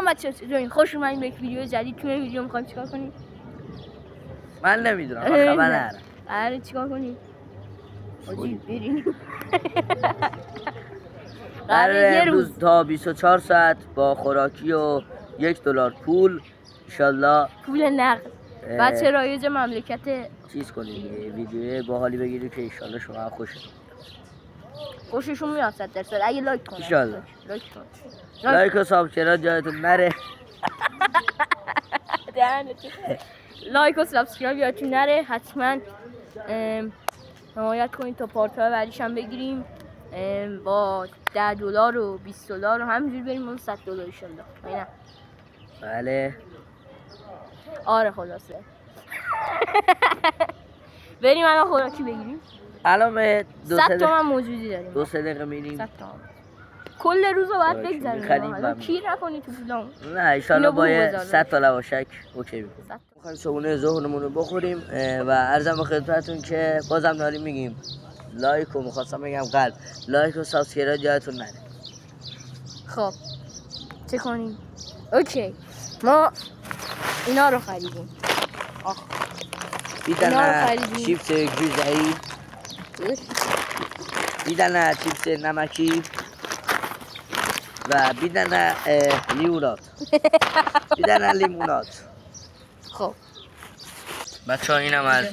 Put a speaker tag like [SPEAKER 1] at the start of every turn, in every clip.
[SPEAKER 1] سلام بچه‌ها، چطورین؟ خوش اومدین به یک ویدیو جدید. تو این ویدیو می‌خوایم چیکار کنیم؟
[SPEAKER 2] من نمیدونم، خبر ندارم.
[SPEAKER 1] آره چیکار کنیم؟ آجی بریم.
[SPEAKER 2] قراره امروز تا 24 ساعت با خوراکی و $1 پول انشالله
[SPEAKER 1] پول نقد بچه رایج مملکت
[SPEAKER 2] چیز کنیم، ویدیو باحالی بگیریم که انشالله شما هم
[SPEAKER 1] خوششون میاد 100%. اگه لایک کنن
[SPEAKER 2] انشالله
[SPEAKER 1] لایک
[SPEAKER 2] و سابسکرایب جایتون نره.
[SPEAKER 1] لایک و سابسکرایب یادتون نره. حتما حمایت کنید تا پارت‌های بعدیش هم بگیریم با $10 و $20 و همینجور بریم اون $100 انشالله. نه
[SPEAKER 2] بله
[SPEAKER 1] آره خلاصه بریم الان خوراکی بگیریم.
[SPEAKER 2] الان به
[SPEAKER 1] 100 تومن موجودی داریم.
[SPEAKER 2] 2-3 دقیقه میریم.
[SPEAKER 1] 100 تومن کل روز رو باید بگذاریم. الان کیر نکنی تو پولام.
[SPEAKER 2] نه انشالله با 100 تا لواشک اوکی میکنیم. میخوایم صبحونه ظهرمون رو بخوریم و عرضم به خدمتتون که بازم داریم میگیم لایک و میخواستم بگم قلب، لایک و سابسکرایب یادتون نره.
[SPEAKER 1] خب چه کنیم؟ اوکی ما اینا رو خریدیم.
[SPEAKER 2] بیدن چیپس گوزه‌ای، بیدن چیپس نمکی و بیدن لیمونات. بیدن لیمونات.
[SPEAKER 1] خب
[SPEAKER 2] بچه ها اینم از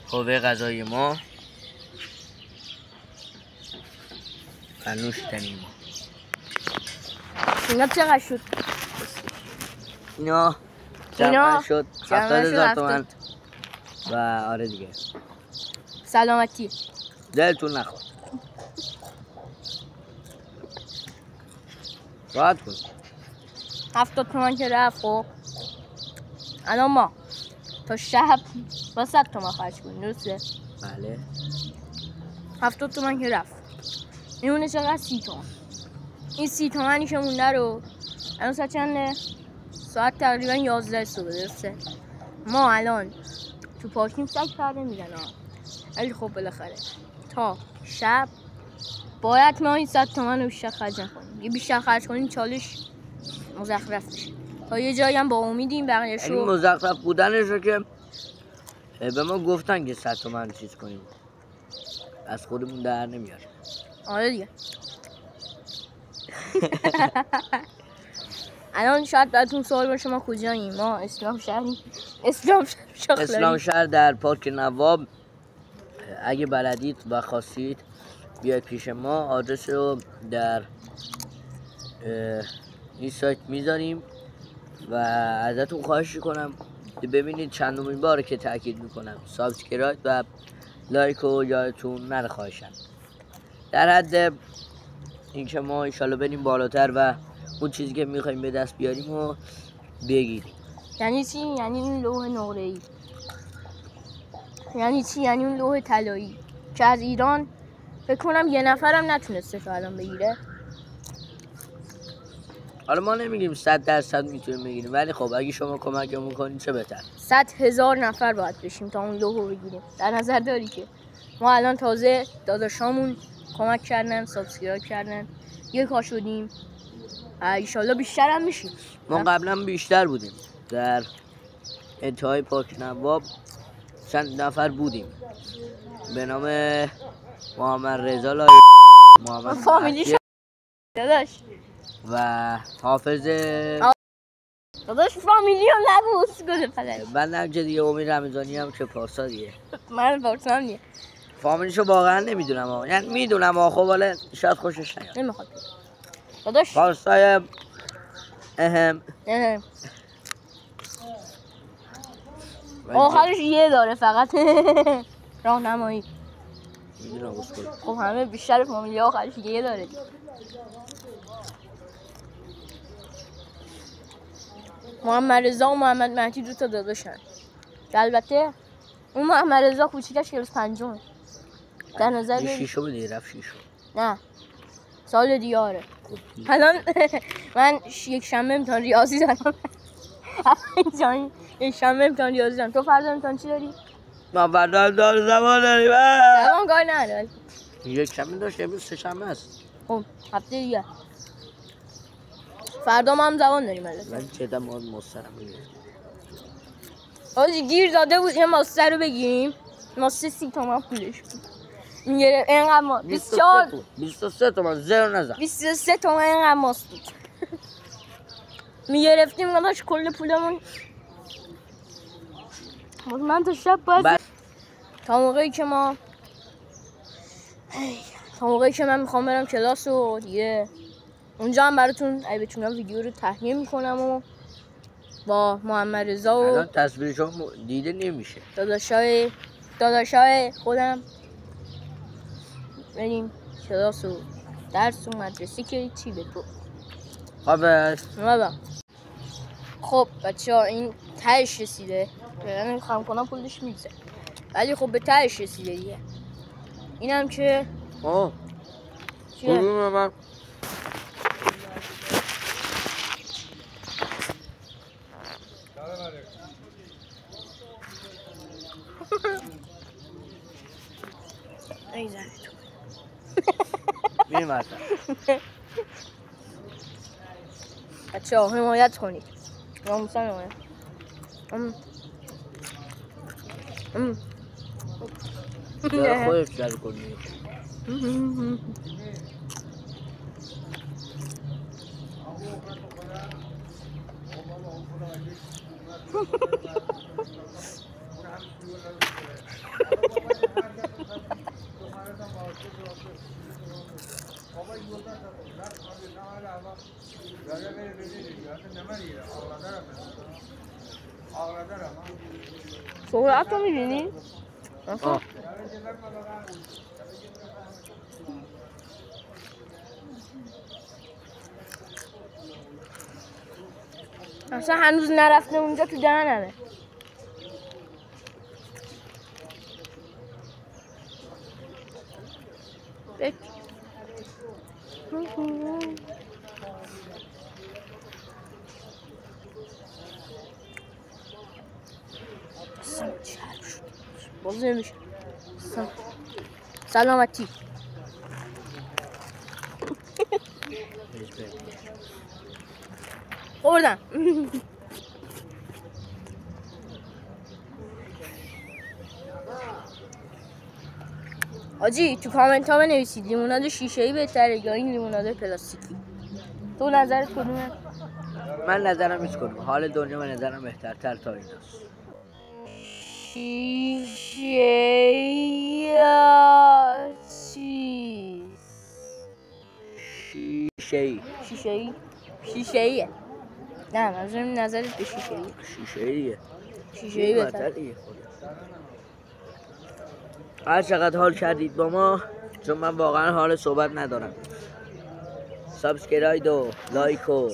[SPEAKER 2] حوه غذای ما و نوشیدنی ما.
[SPEAKER 1] اینا چقدر شد؟
[SPEAKER 2] اینا جمعه شد 70,000 تومن و آره دیگه
[SPEAKER 1] سلامتی
[SPEAKER 2] دلتون نخواد راحت کن.
[SPEAKER 1] 70 تومن که رفت. خب الان ما تا شب با 100 تومن خرج کنیم درسته؟
[SPEAKER 2] بله
[SPEAKER 1] 70 تومن که رفت میمونه چقدر؟ 30 تومن. این 30 تومنی که مونده رو الان ساعت چنده؟ ساعت تقریبا 11 صبح درسته؟ ما الان تو پارکینگ سگ پرده میزنه ولی خب بالاخره تا شب باید ما این 100 تومن رو بیشتر خرج نکنیم. یه بیشتر خرج کنیم چالش مزخرف میشه. تا یه جایی هم با امیدیم بقیه‌شو
[SPEAKER 2] این مزخرف بودنش رو که به ما گفتن که 100 تومن چیز کنیم از خودمون در نمیاره.
[SPEAKER 1] آره دیگه الان شاید براتون سوال باشه ما کجاییم؟ ما اسلام شهریم. اسلام
[SPEAKER 2] شهر در پارک نواب. اگه بلدید و خواستید بیاید پیش ما. آدرس رو در این سایت میذاریم و ازتون خواهش کنم ببینید چندمین باره که تاکید میکنم سابسکرایب و لایک و یادتون نره خواهشم. در حد اینکه ما انشالله بریم بالاتر و اون چیزی که میخوایم به دست بیاریم و بگیریم.
[SPEAKER 1] یعنی چی؟ یعنی این لوح نقره‌ای. یعنی چی؟ یعنی اون لوح طلایی که از ایران فکر کنم یه نفرم نتونسته تا الان بگیره.
[SPEAKER 2] حالا ما نمیگیم 100% میتونیم بگیریم ولی خب اگه شما کمکمون کنید چه بهتر.
[SPEAKER 1] 100,000 نفر باید بشیم تا اون لوحو بگیریم. در نظر داری که ما الان تازه داداشامون کمک کردن، سابسکرایب کردن، 1K شدیم. ایشالله بیشتر هم میشیم.
[SPEAKER 2] ما قبلا بیشتر بودیم. در انتهای پارک نواب چند نفر بودیم به نام محمد رضا محمد
[SPEAKER 1] فامیلیش داداش
[SPEAKER 2] و حافظ
[SPEAKER 1] داداش فامیلی هم نبود گل پدر.
[SPEAKER 2] بعدم که دیگه امید رمضانی هم که پارسا دیگه.
[SPEAKER 1] من پارسا هم دیگه
[SPEAKER 2] فامیلیشو واقعا نمیدونم یعنی میدونم خب ولی شاید خوشش نیاد.
[SPEAKER 1] نمیخواد داداش
[SPEAKER 2] پارسای اهم
[SPEAKER 1] آخرش یه داره فقط راهنمایی.
[SPEAKER 2] میدونم اسکول.
[SPEAKER 1] خب همه بیشتر فامیلی آخرش یه داره. محمد رضا و محمد مهدی 2 تا داداشن. البته اون محمد رضا کوچیکش که روز 5 در نظر
[SPEAKER 2] یه شیشو بده رفت شیشو.
[SPEAKER 1] نه سال دیاره. الان من یک شنبه امتحان ریاضی دارم. یک شنبه امتحان ریاضی دارم. تو فردا امتحان چی داری؟
[SPEAKER 2] ما فردا زمان داریم.
[SPEAKER 1] زمان کار نداری.
[SPEAKER 2] یک شنبه داشت امروز 3 شنبه است.
[SPEAKER 1] خب هفته دیگه فردا ما هم زبان داریم البته.
[SPEAKER 2] من چه ما مسترم بگیرم
[SPEAKER 1] حاجی گیر داده بود یه ماسته رو بگیریم. ماسته 30 تومن پولش بود. میگره اینقدر ما
[SPEAKER 2] 23 تومن زر نزن
[SPEAKER 1] 23 تومن اینقدر ماست بود. میگرفتیم نداشت کل پولمون. من تا شب باید تا موقعی که من میخوام برم کلاس و دیگه اونجا هم براتون اگه بتونم ویدیو رو تهیه میکنم و با محمد رضا و
[SPEAKER 2] الان تصویرشو دیده نمیشه
[SPEAKER 1] داداشای خودم بریم کلاس و درس و مدرسه که چی به تو خب بچه ها این تهش رسیده نمیخوام کنم پولش میگذه ولی خب به تهش رسیده دیگه اینم که چیه؟
[SPEAKER 2] من
[SPEAKER 1] ای زنه تو
[SPEAKER 2] میریم اصلا
[SPEAKER 1] بچه ها حمایت کنید ناموسا حمایت
[SPEAKER 2] داره خودت جلو کنی
[SPEAKER 1] سرعت رو میبینی؟ اصلا هنوز نرفته اونجا تو دهنمه باز نمیشه سلامتی خوردم آجی تو کامنت ها بنویسید لیموناد شیشه‌ای بهتره یا این لیموناد پلاستیکی تو نظرت کدومه؟
[SPEAKER 2] من نظرم هیچ کدوم حال دنیا به نظرم بهترتر تا ایناست
[SPEAKER 1] شیشه‌ای یا چیز؟ شیشه‌ایه نه منظورم نظرت به شیشه‌ایه بهتره
[SPEAKER 2] هر چقدر حال کردید با ما چون من واقعا حال صحبت ندارم سابسکراید و لایک و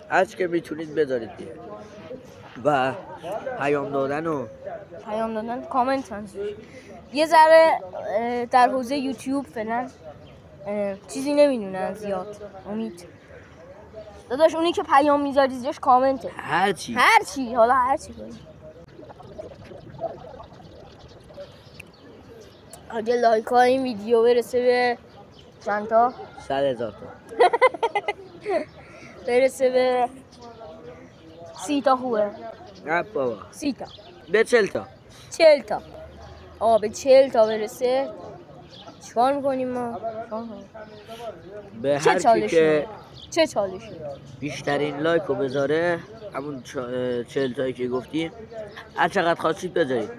[SPEAKER 2] هرچی که میتونید بذارید دیگه و پیام دادن
[SPEAKER 1] کامنت یه ذره در حوزه یوتیوب فعلا چیزی نمیدونن زیاد امید داداش اونی که پیام میذاری زیرش کامنته
[SPEAKER 2] هرچی
[SPEAKER 1] حالا هرچی کنی اگه لایک ها این ویدیو برسه به چند تا؟
[SPEAKER 2] 100,000 تا
[SPEAKER 1] برسه به 30 تا خوبه
[SPEAKER 2] نه بابا
[SPEAKER 1] 30 تا
[SPEAKER 2] به 40 تا
[SPEAKER 1] 40 تا به 40 تا برسه چیکار میکنیم ما؟
[SPEAKER 2] به هر کی که
[SPEAKER 1] چه چالشی؟
[SPEAKER 2] بیشترین لایک رو بذاره همون 40 تایی که گفتیم هر چقدر خواستید بذارید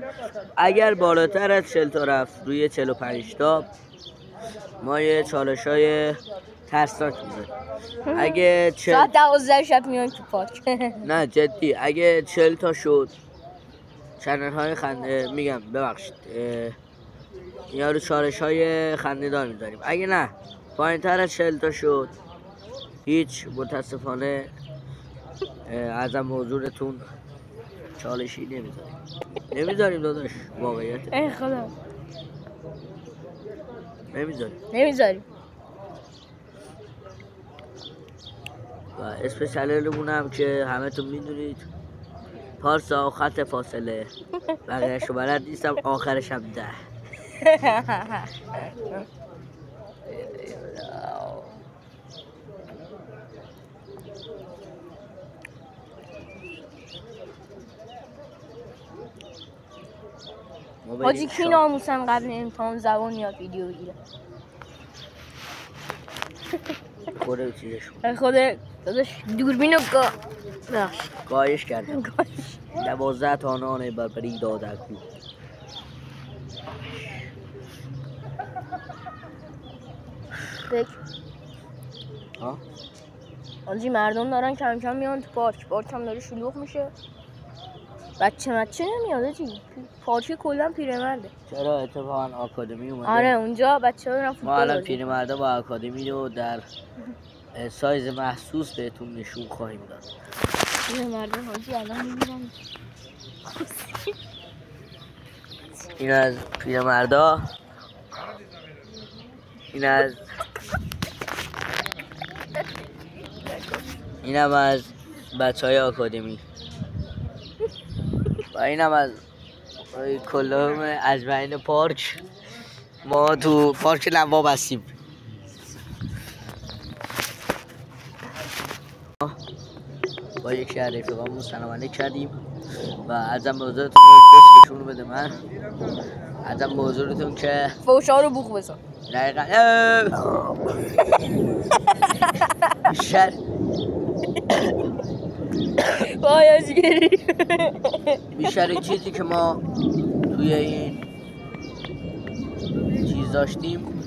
[SPEAKER 2] اگر بالاتر از 40 تا رفت روی 45 تا ما یه چالش‌های ترسناک میذاریم اگه
[SPEAKER 1] ساعت 12 شب میایم تو پارک
[SPEAKER 2] نه جدی اگه 40 تا شد چنل های خنده میگم ببخشید یا رو چالش های خنده دار میذاریم اگه نه پایین تر از 40 تا شد هیچ متاسفانه ازم حضورتون چالشی نمیذاریم داداش واقعیت
[SPEAKER 1] ای خدا
[SPEAKER 2] نمیذاریم و اسم چنلمون هم که همه تون میدونید پارسا خط فاصله بقیه‌شو بلد نیستم آخرش هم 10
[SPEAKER 1] حاجی کی ناموسن قبل امتحان زبان یاد ویدیو بگیره
[SPEAKER 2] خوره چیزش
[SPEAKER 1] خود داداش دوربینو
[SPEAKER 2] گایش کردم 12 تا نان بربری دادک بود ها؟
[SPEAKER 1] حاجی مردم دارن کم کم میان تو پارک هم داره شلوغ میشه بچه نمیاد حاجی پارک کلا پیرمرده
[SPEAKER 2] چرا اتفاقا آکادمی اومده
[SPEAKER 1] آره اونجا بچه ها دارن فوتبال
[SPEAKER 2] ما الان پیرمرده با آکادمی رو در سایز محسوس بهتون نشون خواهیم داد
[SPEAKER 1] پیرمرده حاجی الان میبینم
[SPEAKER 2] این از پیرمردا اینم از بچهای آکادمی و اینم از کلهم اجمعین پارک ما تو پارک نواب هستیم با یکی از رفیقامون سلام علیک کردیم و ازم به حضورتون کشون بده من ازم به حضورتون که
[SPEAKER 1] فوشا رو بوق بزن
[SPEAKER 2] دقیقا بیشتر بیشتر چیزی که ما توی این چیز داشتیم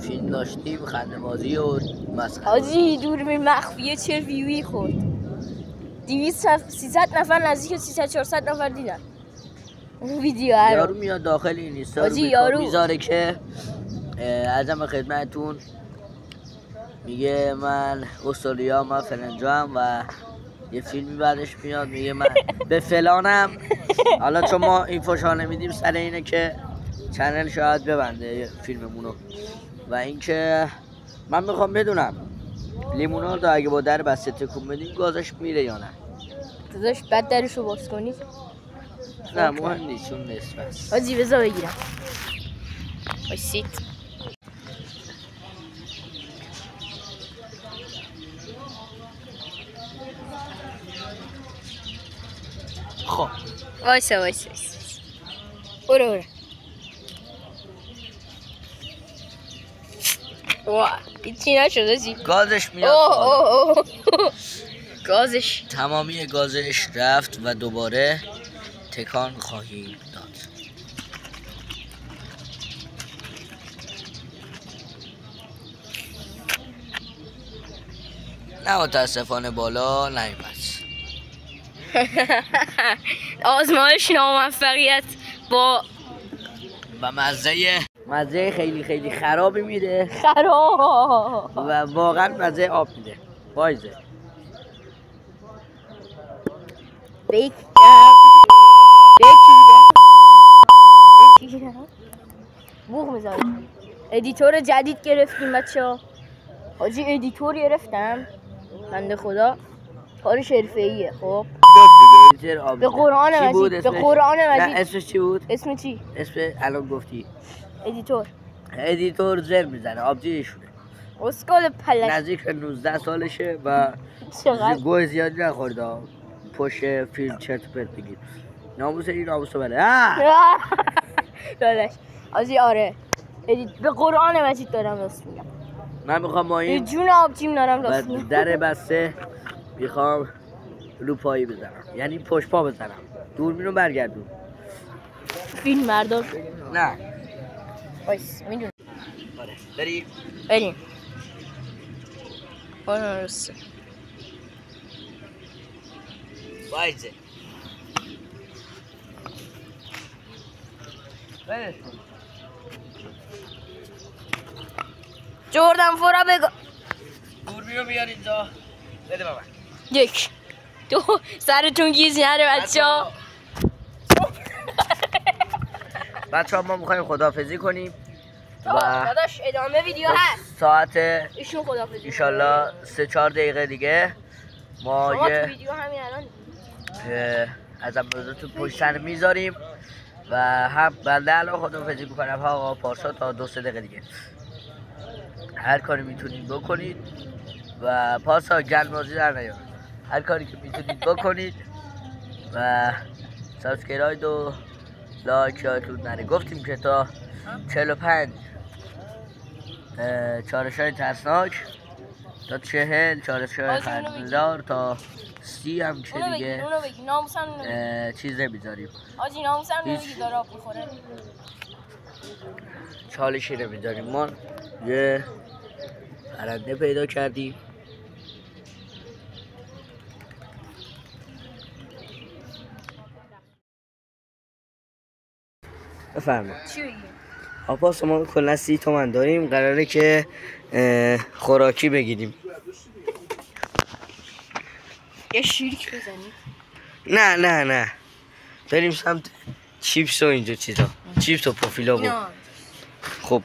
[SPEAKER 2] فیلم داشتیم خنده‌بازی و مسخره
[SPEAKER 1] حاجی دوربین مخفیه چه ویوی خورد 300 نفر نزدیک 300-400 نفر دیدن ویدیو
[SPEAKER 2] یارو میاد داخل این اینستا رو میذاره که ازم خدمتتون میگه من استرالیا من فلانجام و یه فیلمی بعدش میاد میگه من به فلانم حالا چون ما این فوشا نمیدیم سر اینه که چنل شاید ببنده فیلممونو و اینکه من میخوام بدونم لیمونارد اگه با در بسته تکون بدیم گازش میره یا نه
[SPEAKER 1] داداش بعد درشو باز کنی
[SPEAKER 2] نه مهم نیست چون نصف است
[SPEAKER 1] حاجی بذار بگیرم بایسید
[SPEAKER 2] خب
[SPEAKER 1] وایسا برو واه هیچی نشد چی
[SPEAKER 2] گازش میاد
[SPEAKER 1] گازش
[SPEAKER 2] تمامی گازش رفت و دوباره تکان خواهیم داد نه متاسفانه بالا نیامد
[SPEAKER 1] آزمایش ناموفقیت با
[SPEAKER 2] مزه خیلی خیلی خرابی میده
[SPEAKER 1] خراب
[SPEAKER 2] و واقعا مزه آب میده بایزه
[SPEAKER 1] بکیرم بوغ میزنم ادیتور جدید گرفتیم بچه‌ها حاجی ادیتور گرفتم بنده خدا کارش حرفه‌ایه خب به قرآن مجید
[SPEAKER 2] اسمش چی بود؟
[SPEAKER 1] اسم چی؟
[SPEAKER 2] اسم الان گفتی
[SPEAKER 1] ادیتور
[SPEAKER 2] زر میزنه آبجیشونه
[SPEAKER 1] اسکال پلش
[SPEAKER 2] نزدیک به 19 سالشه و گوه زیادی نخورده پشت فیلم چرت و پرت بگیر ناموس این ناموس رو بله
[SPEAKER 1] داداش آجی آره به قرآن مجید دارم راست میگم
[SPEAKER 2] من میخوام با این
[SPEAKER 1] جون آبجیم دارم راست میگم
[SPEAKER 2] در بسته میخوام رو پایی بزنم یعنی پشت پا بزنم دوربین رو برگردون
[SPEAKER 1] فیلم مردم
[SPEAKER 2] نه
[SPEAKER 1] بایست میدونم
[SPEAKER 2] بریم
[SPEAKER 1] قرآن رسته
[SPEAKER 2] بایزه
[SPEAKER 1] جردن فورا بگو
[SPEAKER 2] دوربین رو بیار اینجا بده بابا
[SPEAKER 1] 1 2 سرتون گیز نره بچه‌ها
[SPEAKER 2] بچه‌ها ما میخوایم خداحافظی کنیم و
[SPEAKER 1] داداش ادامه ویدیو هست
[SPEAKER 2] ساعت
[SPEAKER 1] ایشون خداحافظی
[SPEAKER 2] انشالله 3-4 دقیقه دیگه ما یه
[SPEAKER 1] ویدیو همین الان
[SPEAKER 2] از امروزتون پشت سر میذاریم و هم بنده الان خداحافظی میکنم آقا پارسا تا 2-3 دقیقه دیگه هر کاری میتونید بکنید و پارسا گلمازی در نیار هر کاری که میتونید بکنید و سابسکرایب و لایک یادتون نره. گفتیم که تا 45 چالش‌های ترسناک، تا 40 چالش‌های خنده‌دار، تا 30 هم که دیگه چیز نمیذاریم.
[SPEAKER 1] آجی ناموسم نمیگی داره آب بخوره.
[SPEAKER 2] چالشی نمیذاریم. ما یه پرنده پیدا کردیم. بفرمایید.
[SPEAKER 1] چی بگیم؟
[SPEAKER 2] آپاس ما کلا 30 تومن داریم، قراره که خوراکی بگیریم.
[SPEAKER 1] یه شیرک بزنیم؟
[SPEAKER 2] نه بریم سمت چیپس و اینجور چیزا. چیپس و پروفیلا بود. خب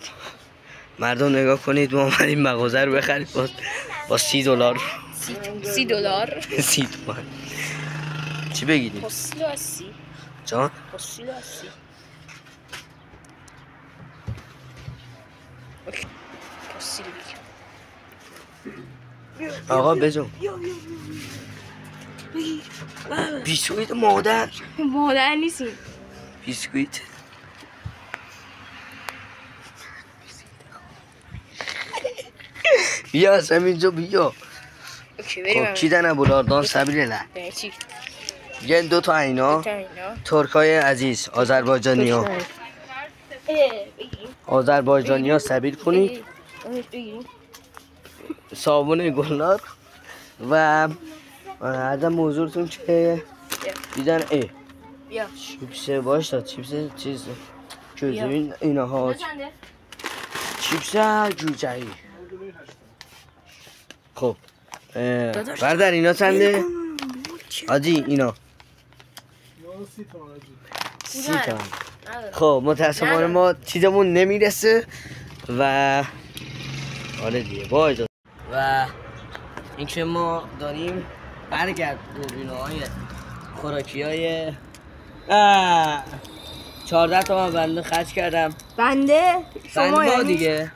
[SPEAKER 2] مردم نگاه کنید، ما اومدیم مغازه رو بخریم با $30.
[SPEAKER 1] $30
[SPEAKER 2] 30 تومن. چی بگیریم؟
[SPEAKER 1] پستیلو هستی؟
[SPEAKER 2] جان؟
[SPEAKER 1] پستیلو هستی؟ پستیلو بگیر.
[SPEAKER 2] آقا بجو. بیسکویت مادر
[SPEAKER 1] نیستیم.
[SPEAKER 2] بیسکویت بیا از همینجا بیا. خب چی دنه بولاردان سبیل نه یه 2 تا اینا ترکای عزیز آذربایجانی ها سبیل کنید. صابون گلنار و عدم حضورتون که دیدن چیپس باشه، چیپس چیز جوزین اینا ها، چیپس جوجه‌ای. خب بردر اینا چنده؟ آجی اینا 30 تومن. خب متاسفانه ما چیزمون نمیرسه و آره دیگه با اجازه. و اینکه ما داریم برگرد دوربین‌های خوراکی های 14 تومن بنده خرج کردم.
[SPEAKER 1] بنده
[SPEAKER 2] شما دیگه.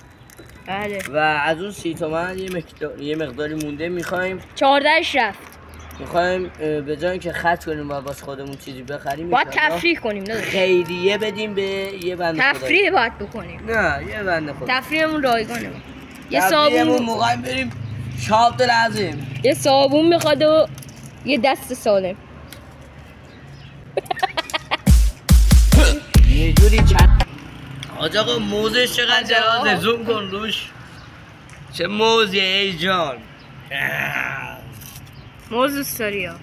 [SPEAKER 1] بله.
[SPEAKER 2] و از اون 30 تومن یه مقداری مونده، میخوایم
[SPEAKER 1] 14ش رفت.
[SPEAKER 2] میخوایم به جای اینکه خرج کنیم و باز خودمون چیزی بخریم
[SPEAKER 1] باید تفریح کنیم.
[SPEAKER 2] خیریه بدیم به یه بنده خدا.
[SPEAKER 1] تفریح باید بکنیم.
[SPEAKER 2] نه یه بنده خدا.
[SPEAKER 1] تفریحمون رایگانه.
[SPEAKER 2] یه صابون موقعی بریم شاب لازم.
[SPEAKER 1] یه صابون میخواد و یه دست سالم.
[SPEAKER 2] یه جوری حاج آقا موزش چقدر جوازه، زوم کن روش. چه موزیه ای جان.
[SPEAKER 1] موز دوست داری ها.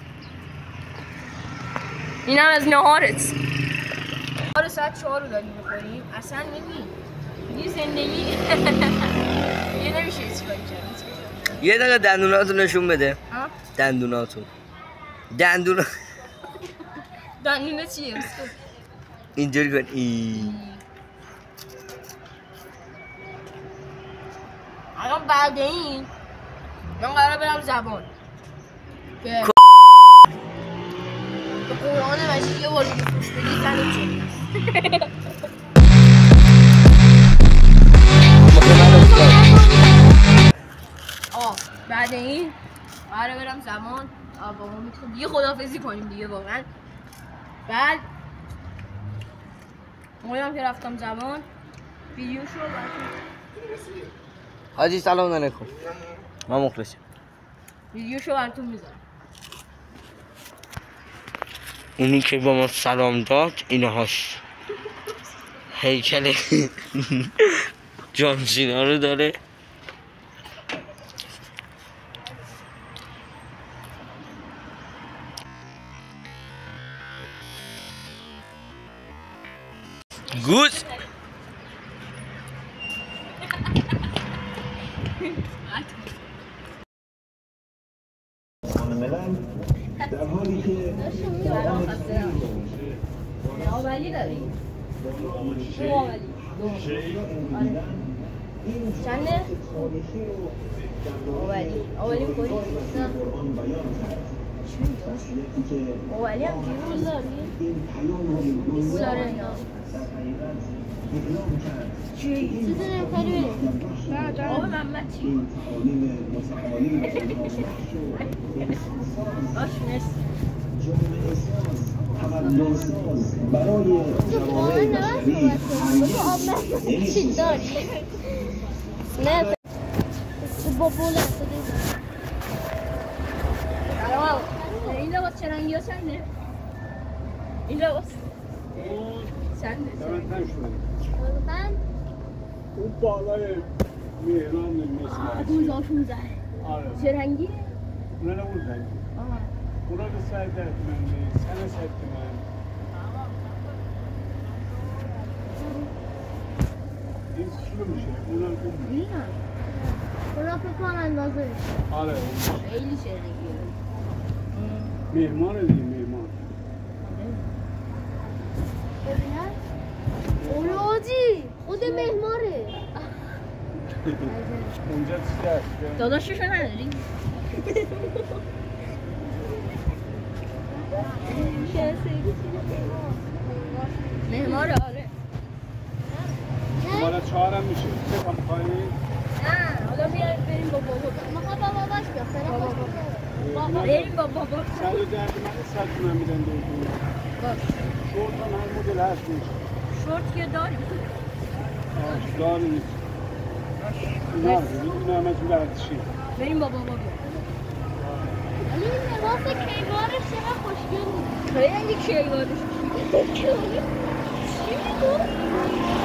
[SPEAKER 1] این هم از نهارت. نهار ساعت 4 رو داریم میخوریم. اصلا نمی زندگی یه نمیشه هیچ کاری کرد.
[SPEAKER 2] یه دقیقه دندوناتون نشون بده. دندوناتون. دندونه
[SPEAKER 1] چیه؟
[SPEAKER 2] اینجوری کن.
[SPEAKER 1] الان بعد این من قرار برم زبان که به قرآن مجید یه بار دیگه خوش بگی زنی چه بعد این قرار برم زبان. بابا میتونم دیگه خداحافظی کنیم دیگه واقعا. بعد مویم که رفتم زبان ویدیوشو براتون.
[SPEAKER 2] حاجی سلام علیکم. ما مخلصیم.
[SPEAKER 1] ویدیوشو براتون میذارم.
[SPEAKER 2] اینی که با ما سلام داد اینهاش هیکل جان سینا رو داره. گوز
[SPEAKER 3] در حالی که
[SPEAKER 1] آولی داری؟ چنده؟ آولی میکنی؟ نه اولی هم پیروز داری؟ نیست داره اینا چی؟ چیزی نمیخواری بریم؟ آقا محمد چی؟ باش مرسی
[SPEAKER 3] جامعه ساز تمدن ساز برای جوامع بشری
[SPEAKER 1] چی داری؟ نه بابوله این لباس چه رنگی ها چنده؟ این لباس چنده؟ من
[SPEAKER 4] اون بالای مهران مثل
[SPEAKER 1] 2016
[SPEAKER 4] آره
[SPEAKER 1] چه رنگی؟
[SPEAKER 4] اونا اون رنگی اونا به سر درد من سنه سر من این شروع میشه اونا اون
[SPEAKER 1] نه اونا فکر کنم اندازه
[SPEAKER 4] آره
[SPEAKER 1] خیلی چه رنگی
[SPEAKER 4] مهمان دیگه مهمان
[SPEAKER 1] ببینم اونو آجی خود مهماره
[SPEAKER 4] اونجا چی هست؟
[SPEAKER 1] داداششو نداری؟ مهماره آره
[SPEAKER 4] مالا 4 هم میشه چه هم خواهی؟
[SPEAKER 1] نه حالا بیایم بریم با بابا میخواد با باباش بیاد بریم با بابا
[SPEAKER 4] سر درد من 100 تومن میدن دو
[SPEAKER 1] باش
[SPEAKER 4] شورت هم هر مدل هست میشه
[SPEAKER 1] شورت که داریم
[SPEAKER 4] داری نیست اینا همه ورزشی
[SPEAKER 1] بریم با بابا بیاد
[SPEAKER 5] ولی این لباس کیوارش چقدر خوشگل بود.
[SPEAKER 1] خیلی کیوارش
[SPEAKER 5] چی میگو؟